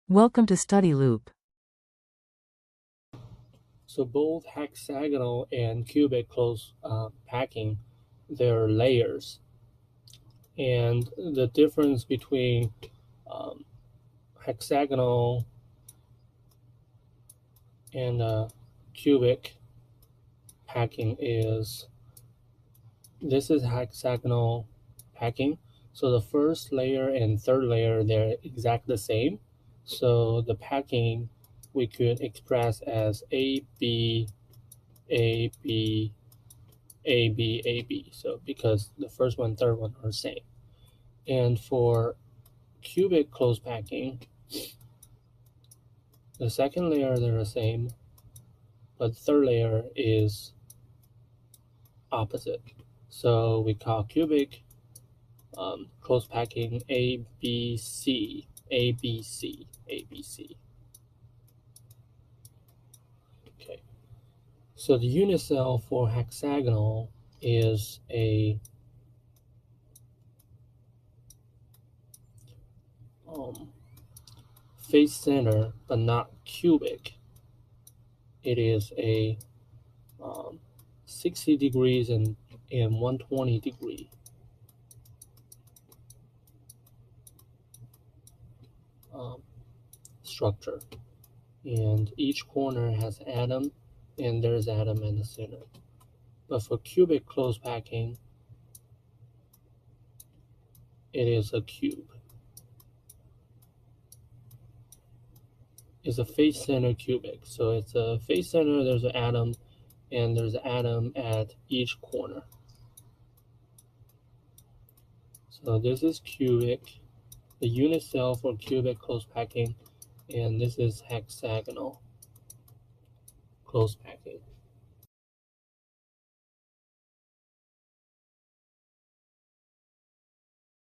Welcome to Study Loop. So both hexagonal and cubic close packing, they're layers. And the difference between um, hexagonal and cubic packing is this is hexagonal packing. So the first layer and third layer, they're exactly the same. So the packing we could express as A, B, A, B, A, B, A, B. So because the first one, third one are the same. And for cubic close packing, the second layer they're the same, but the third layer is opposite. So we call cubic close packing A, B, C, A, B, C, A, B, C. Okay. So the unit cell for hexagonal is a um, face center, but not cubic. It is a 60 degrees and 120 degree um, structure. And each corner has atom, and there's atom in the center. But for cubic close packing, it is a cube. It's a face center cubic. So it's a face center, there's an atom, and there's an atom at each corner. So this is cubic, the unit cell for cubic close packing, and this is hexagonal close packing.